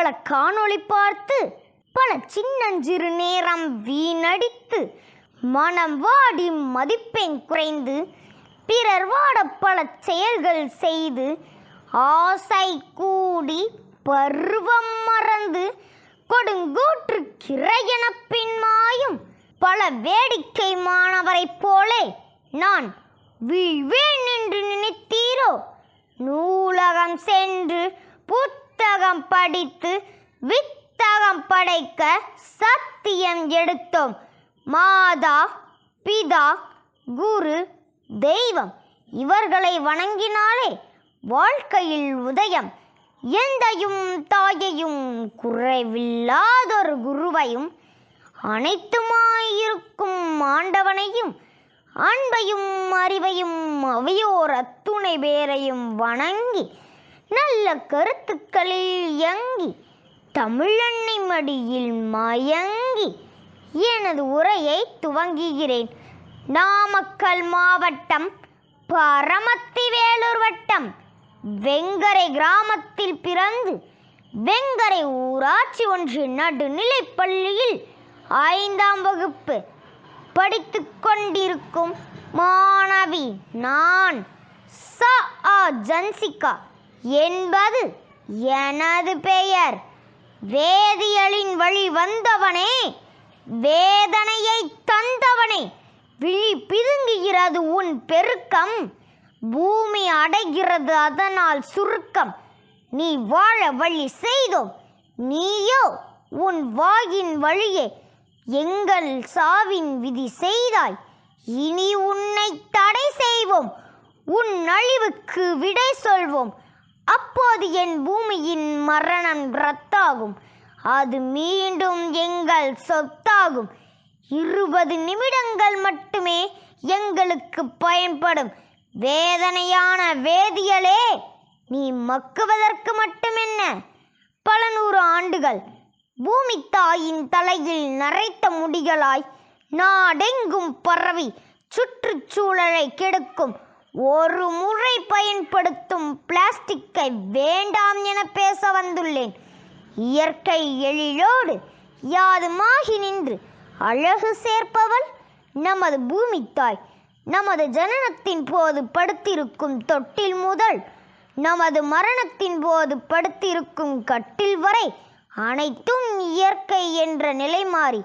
பல காணொளி பார்த்து பல சின்னஞ்சிறு நேரம் வீணடித்து மனம் வாடி மதிப்பெண் குறைந்து பிறர் வாட பல செயல்கள் செய்து ஆசை கூடி பருவம் மறந்து கொடுங்கூற்று கிரையென பின்மாயும் பல வேடிக்கை மாணவரைப் போலே நான் வீழ்வேன் என்று நினைத்தீரோ? நூலகம் சென்று புத்தகம் படித்து வித்தகம் படைக்க சத்தியம் எடுத்தோம். மாதா பிதா குரு தெய்வம் இவர்களை வணங்கினாலே வாழ்க்கையில் உதயம். எந்தையும் தாயையும் குறைவில்லாதொரு குருவையும் அனைத்துமாயிருக்கும் ஆண்டவனையும் அன்பையும் அறிவையும் அவையோர் அத்துணை பேரையும் வணங்கி நல்ல கருத்துக்களில் இயங்கி தமிழன்னை மடியில் மயங்கி எனது உரையை துவங்குகிறேன். நாமக்கல் மாவட்டம் பரமத்திவேலூர் வட்டம் வெங்கரை கிராமத்தில் பிறந்து வெங்கரை ஊராட்சி ஒன்றிய நடுநிலைப் பள்ளியில் 5ஆம் வகுப்பு படித்து கொண்டிருக்கும் மாணவி நான். ஜன்சிகா என்பது எனது பெயர். வேதியியலின் வழி வந்தவனே, வேதனையை தந்தவனே, விழி பிதுங்குகிறது உன் பெருக்கம், பூமி அடைகிறது அதனால் சுருக்கம். நீ வாழ வழி செய்தோம், நீயோ உன் வாயின் வழியே எங்கள் சாவின் விதி செய்தாய். இனி உன்னை தடை செய்வோம், உன் அழிவுக்கு விடை சொல்வோம். அப்போது என் பூமியின் மரணம் ரத்தாகும், அது மீண்டும் எங்கள் சொத்தாகும். 20 நிமிடங்கள் மட்டுமே எங்களுக்கு பயன்படும் வேதனையான வேதியியலே, நீ மக்குவதற்கு மட்டுமென்ன பல 100 ஆண்டுகள். பூமி தாயின் தலையில் நரைத்த முடிகளாய் நாடெங்கும் பரவி சுற்றுச்சூழலை கெடுக்கும் ஒரு முறை பயன்படுத்தும் பிளாஸ்டிக்கை வேண்டாம் என பேச வந்துள்ளேன். இயற்கை எழிலோடு யாதுமாகி நின்று அழகு சேர்ப்பவள் நமது பூமி தாய். நமது ஜனனத்தின் போது படுத்திருக்கும் தொட்டில் முதல் நமது மரணத்தின் போது படுத்திருக்கும் கட்டில் வரை அனைத்தும் இயற்கை என்ற நிலை மாறி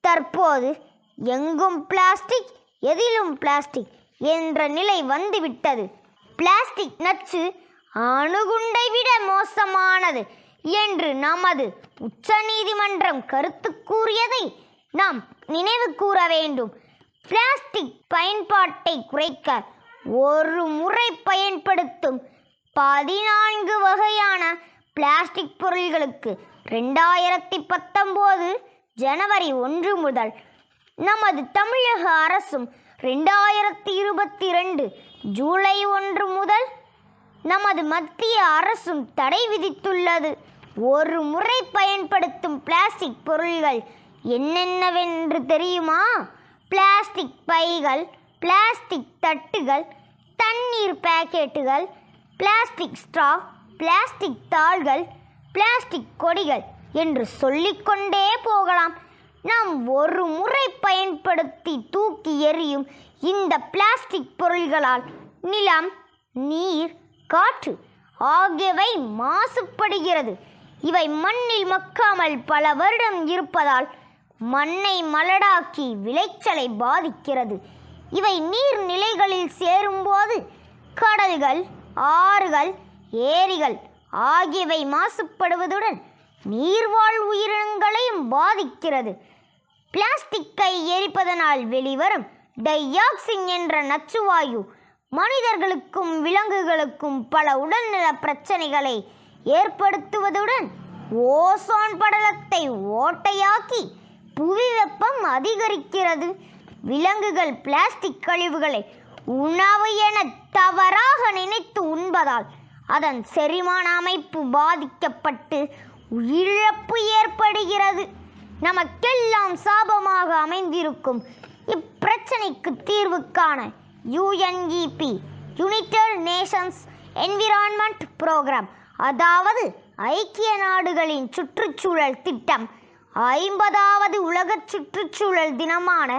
தற்போது எங்கும் பிளாஸ்டிக், எதிலும் பிளாஸ்டிக் என்ற நிலை வந்துவிட்டது. பிளாஸ்டிக் நச்சு அணுகுண்டை விட மோசமானது என்று நமது உச்சநீதிமன்றம் கருத்து கூறியதை நாம் நினைவு கூற வேண்டும். பிளாஸ்டிக் பயன்பாட்டை குறைக்க ஒரு முறை பயன்படுத்தும் 14 வகையான பிளாஸ்டிக் பொருள்களுக்கு 2019 ஜனவரி 1 முதல் நமது தமிழக அரசும் 2022 ஜூலை 1 முதல் நமது மத்திய அரசும் தடை விதித்துள்ளது. ஒரு முறை பயன்படுத்தும் பிளாஸ்டிக் பொருள்கள் என்னென்னவென்று தெரியுமா? பிளாஸ்டிக் பைகள், பிளாஸ்டிக் தட்டுகள், தண்ணீர் பாக்கெட்டுகள், பிளாஸ்டிக் ஸ்ட்ரா, பிளாஸ்டிக் தாள்கள், பிளாஸ்டிக் கொடிகள் என்று சொல்லிக்கொண்டே போகலாம். நாம் ஒரு முறை பயன்படுத்தி தூக்கி எறியும் இந்த பிளாஸ்டிக் பொருள்களால் நிலம், நீர், காற்று ஆகியவை மாசுபடுகிறது. இவை மண்ணில் மக்காமல் பல வருடம் இருப்பதால் மண்ணை மலடாக்கி விளைச்சலை பாதிக்கிறது. இவை நீர்நிலைகளில் சேரும்போது கடல்கள், ஆறுகள், ஏரிகள் ஆகியவை மாசுபடுவதுடன் நீர்வாழ் உயிரினங்களையும் பாதிக்கிறது. பிளாஸ்டிக்கை எரிப்பதனால் வெளிவரும் டையாக்சின் என்ற நச்சுவாயு மனிதர்களுக்கும் விலங்குகளுக்கும் பல உடல்நல பிரச்சனைகளை ஏற்படுத்துவதுடன் ஓசோன் படலத்தை ஓட்டையாக்கி புவி வெப்பம் அதிகரிக்கிறது. விலங்குகள் பிளாஸ்டிக் கழிவுகளை உணவு என தவறாக நினைத்து உண்பதால் அதன் செரிமான அமைப்பு பாதிக்கப்பட்டு உயிரிழப்பு ஏற்படுகிறது. நமக்கெல்லாம் சாபமாக அமைந்திருக்கும் இப்பிரச்சனைக்கு தீர்வு காண UNEP United Nations environment program, அதாவது ஐக்கிய நாடுகளின் சுற்றுச்சூழல் திட்டம் 50வது உலக சுற்றுச்சூழல் தினமான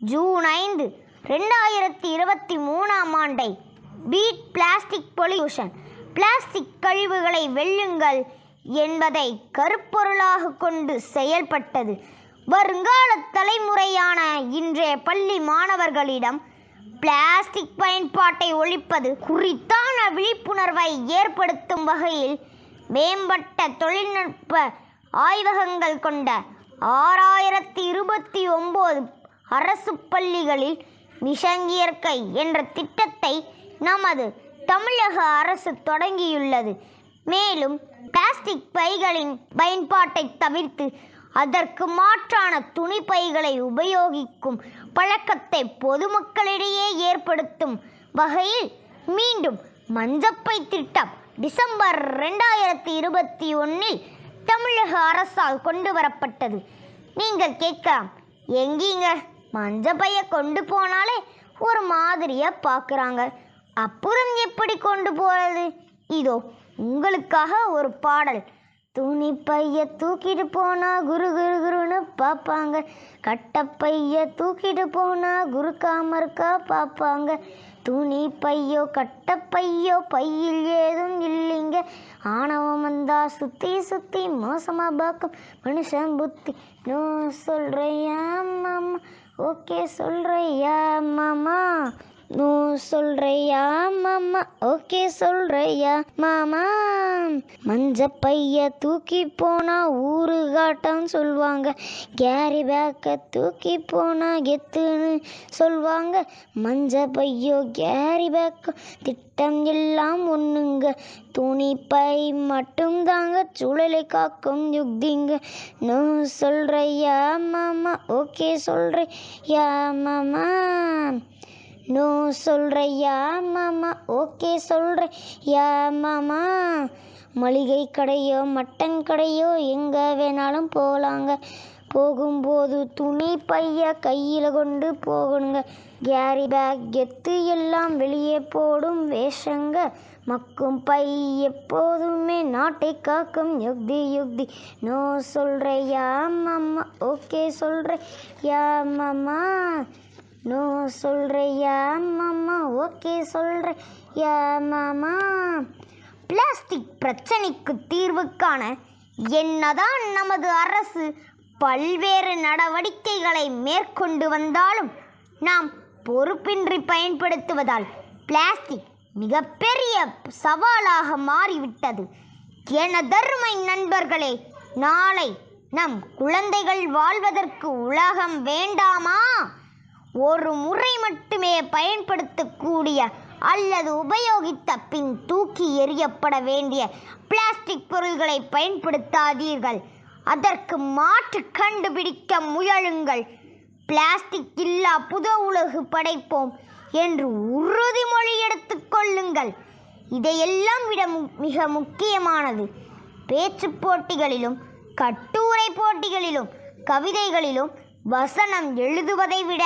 ஜூன் 5, 2023ஆம் ஆண்டை பீட் பிளாஸ்டிக் பொல்யூஷன், பிளாஸ்டிக் கழிவுகளை வெல்லுங்கள் என்பதை கருப்பொருளாக கொண்டு செயல்பட்டது. வருங்கால தலைமுறையான இன்றைய பள்ளி மாணவர்களிடம் பிளாஸ்டிக் பயன்பாட்டை ஒழிப்பது குறித்தான விழிப்புணர்வை ஏற்படுத்தும் வகையில் மேம்பட்ட தொழில்நுட்ப ஆய்வகங்கள் கொண்ட 6029 அரசு பள்ளிகளில் மிஷன் இயற்கை என்ற திட்டத்தை நமது தமிழக அரசு தொடங்கியுள்ளது. மேலும் பிளாஸ்டிக் பைகளின் பயன்பாட்டை தவிர்த்து அதற்கு மாற்றான துணி பைகளை உபயோகிக்கும் பழக்கத்தை பொதுமக்களிடையே ஏற்படுத்தும் வகையில் மீண்டும் மஞ்சப்பை திட்டம் டிசம்பர் 2021இல் தமிழக அரசால் கொண்டு வரப்பட்டது. நீங்கள் கேட்கலாம், எங்கீங்க மஞ்சப்பையை கொண்டு போனாலே ஒரு மாதிரியா பார்க்குறாங்க, அப்புறம் எப்படி கொண்டு போகிறது? இதோ உங்களுக்காக ஒரு பாடல். துணி பைய தூக்கிட்டு போனா குரு குரு குருன்னு பார்ப்பாங்க, கட்டப்பைய தூக்கிட்டு போனா குறுக்காம இருக்கா பார்ப்பாங்க. துணி பையோ கட்டப்பையோ பையில் ஏதும் இல்லைங்க, ஆணவம் வந்தா சுத்தி சுத்தி மோசமா பார்க்கும் மனுஷன் புத்தி. நோ சொல்றியா மாமா, ஓகே சொல்றியா மாமா, நோ சொல்றியா மாமா, ஓகே சொல்றியா மாமா. மஞ்ச பைய தூக்கி போனா ஊரு காட்டம் சொல்வாங்க, கேரி பேக்க தூக்கி போனா கெத்துன்னு சொல்வாங்க. மஞ்ச பையோ கேரி பேக்க திட்டம் எல்லாம் ஒண்ணுங்க, துணி பை மட்டும் தாங்க சூழலை காக்கும் யுக்திங்க. நோ சொல்றியா மாமா, ஓகே சொல்றியா மாமா, நோ சொல்றியா மாமா, ஓகே சொல்றியா மாமா. மளிகை கடையோ மட்டன் கடையோ எங்க வேணாலும் போகலாங்க, போகும்போது துணி பைய கையில் கொண்டு போகணுங்க. கேரி பேக் கெத்து எல்லாம் வெளியே போடும் வேஷங்க, மக்கும் பை எப்போதுமே நாட்டை காக்கும் யுக்தி யுக்தி. நோ சொல்றியா மாமா, ஓகே சொல்றியா மாமா, நோ சொல்றியா மாமா, ஓகே சொல்றியா மாமா. பிளாஸ்டிக் பிரச்சனைக்கு தீர்வு காண என்னதான் நமது அரசு பல்வேறு நடவடிக்கைகளை மேற்கொண்டு வந்தாலும் நாம் பொறுப்பின்றி பயன்படுத்துவதால் பிளாஸ்டிக் மிகப்பெரிய சவாலாக மாறிவிட்டது. எனதருமை நண்பர்களே, நாளை நம் குழந்தைகள் வாழ்வதற்கு உலகம் வேண்டாமா? ஒரு முறை மட்டுமே பயன்படுத்தக்கூடிய அல்லது உபயோகித்த பின் தூக்கி எறியப்பட வேண்டிய பிளாஸ்டிக் பொருள்களை பயன்படுத்தாதீர்கள். அதற்கு மாற்று கண்டுபிடிக்க முயலுங்கள். பிளாஸ்டிக் இல்லா புது உலகு படைப்போம் என்று உறுதிமொழி எடுத்துக்கொள்ளுங்கள். இதையெல்லாம் விட மிக முக்கியமானது, பேச்சு போட்டிகளிலும் கட்டுரை போட்டிகளிலும் கவிதைகளிலும் வசனம் எழுதுவதை விட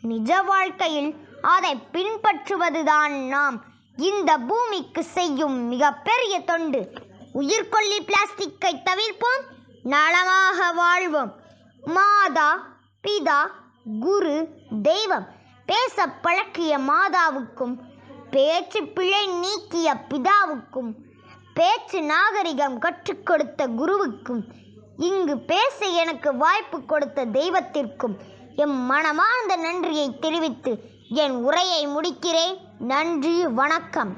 நிஜ வாழ்க்கையில் அதை பின்பற்றுவதுதான் நாம் இந்த பூமிக்கு செய்யும் மிகப்பெரிய தொண்டு. உயிர்கொல்லி பிளாஸ்டிக்கை தவிர்ப்போம், நலமாக வாழ்வோம். மாதா பிதா குரு தெய்வம் பேச பழக்கிய மாதாவுக்கும், பேச்சு பிழை நீக்கிய பிதாவுக்கும், பேச்சு நாகரிகம் கற்றுக் கொடுத்த குருவுக்கும், இங்கு பேச எனக்கு வாய்ப்பு கொடுத்த தெய்வத்திற்கும் எம் மனமார்ந்த நன்றியை தெரிவித்து என் உரையை முடிக்கிறேன். நன்றி, வணக்கம்.